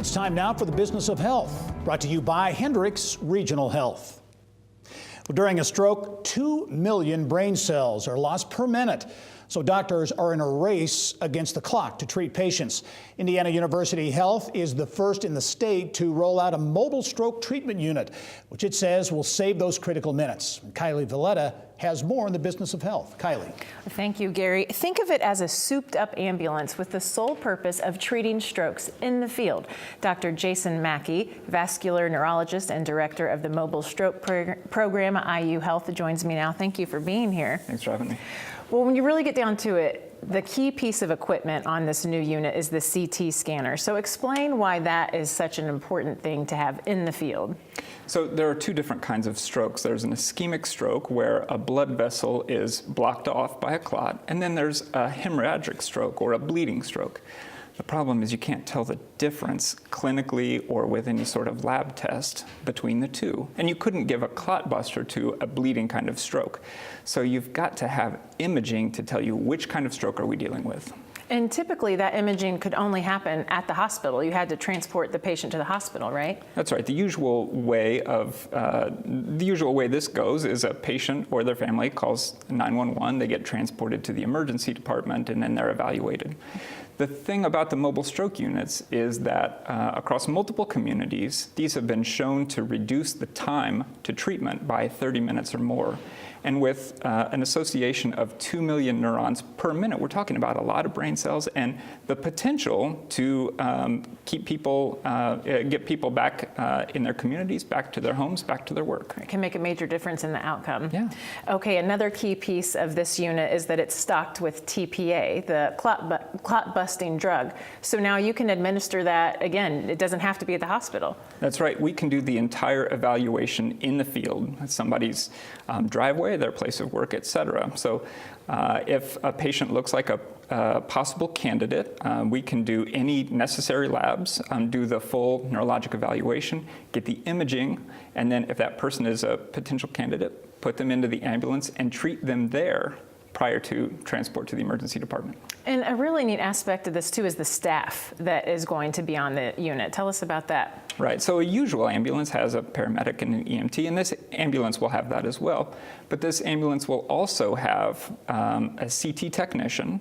It's time now for the Business of Health, brought to you by Hendricks Regional Health. During a stroke, 2 million brain cells are lost per minute. So doctors are in a race against the clock to treat patients. Indiana University Health is the first in the state to roll out a mobile stroke treatment unit, which it says will save those critical minutes. Kylie Valletta has more in the Business of Health. Kylie. Thank you, Gary. Think of it as a souped-up ambulance with the sole purpose of treating strokes in the field. Dr. Jason Mackey, vascular neurologist and director of the Mobile Stroke Program at IU Health, joins me now. Thank you for being here. Thanks for having me. Well, when you really get down to it, the key piece of equipment on this new unit is the CT scanner. So explain why that is such an important thing to have in the field. So there are two different kinds of strokes. There's an ischemic stroke where a blood vessel is blocked off by a clot, and then there's a hemorrhagic stroke or a bleeding stroke. The problem is you can't tell the difference clinically or with any sort of lab test between the two. And you couldn't give a clot buster to a bleeding kind of stroke. So you've got to have imaging to tell you which kind of stroke are we dealing with. And typically that imaging could only happen at the hospital. You had to transport the patient to the hospital, right? That's right. The usual way this goes is a patient or their family calls 911, they get transported to the emergency department, and then they're evaluated. The thing about the mobile stroke units is that across multiple communities, these have been shown to reduce the time to treatment by 30 minutes or more. And with an association of 2 million neurons per minute, we're talking about a lot of brain cells and the potential to keep people, get people back in their communities, back to their homes, back to their work. It can make a major difference in the outcome. Yeah. Okay, another key piece of this unit is that it's stocked with TPA, the clot-busting drug. So now you can administer that, again, it doesn't have to be at the hospital. That's right. We can do the entire evaluation in the field, somebody's driveway, their place of work, etc. So if a patient looks like a possible candidate, we can do any necessary labs, do the full neurologic evaluation, get the imaging, and then if that person is a potential candidate, put them into the ambulance and treat them there prior to transport to the emergency department. And a really neat aspect of this too is the staff that is going to be on the unit. Tell us about that. Right, so a usual ambulance has a paramedic and an EMT, and this ambulance will have that as well. But this ambulance will also have a CT technician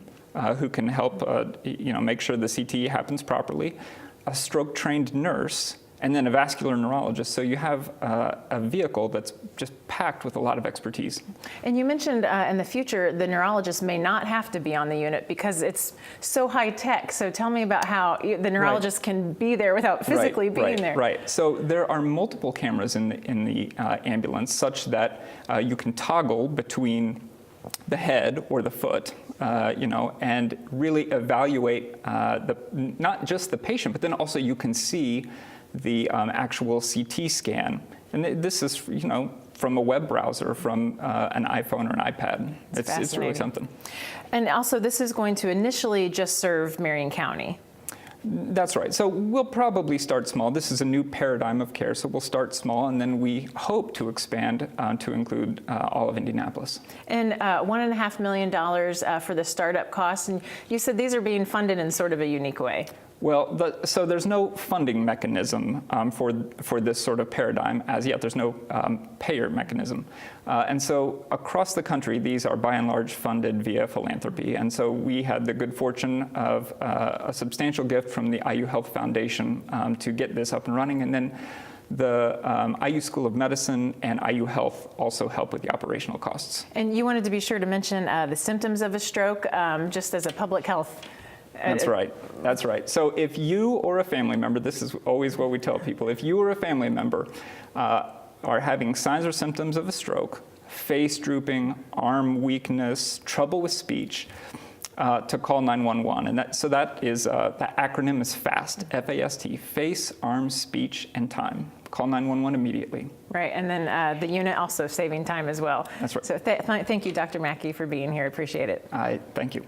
who can help make sure the CT happens properly, a stroke-trained nurse, and then a vascular neurologist. So you have a vehicle that's just packed with a lot of expertise. And you mentioned in the future, the neurologist may not have to be on the unit because it's so high tech. So tell me about how the neurologist can be there without physically being there. Right, so there are multiple cameras in the ambulance such that you can toggle between the head or the foot, and really evaluate not just the patient, but then also you can see the actual CT scan. And this is, from a web browser, from an iPhone or an iPad. It's really something. And also, this is going to initially just serve Marion County. That's right. So we'll probably start small. This is a new paradigm of care, so we'll start small, and then we hope to expand to include all of Indianapolis. And $1.5 million for the startup costs, and you said these are being funded in sort of a unique way. Well, so there's no funding mechanism for this sort of paradigm as yet. There's no payer mechanism. And so across the country, these are by and large funded via philanthropy. And so we had the good fortune of a substantial gift from the IU Health Foundation to get this up and running. And then the IU School of Medicine and IU Health also help with the operational costs. And you wanted to be sure to mention the symptoms of a stroke, just as a public health. That's right. That's right. So if you or a family member, this is always what we tell people, if you or a family member are having signs or symptoms of a stroke, face drooping, arm weakness, trouble with speech, to call 911. And that is, the acronym is FAST, F-A-S-T, face, arm, speech, and time. Call 911 immediately. Right, and then the unit also saving time as well. That's right. So thank you, Dr. Mackey, for being here. Appreciate it. Thank you.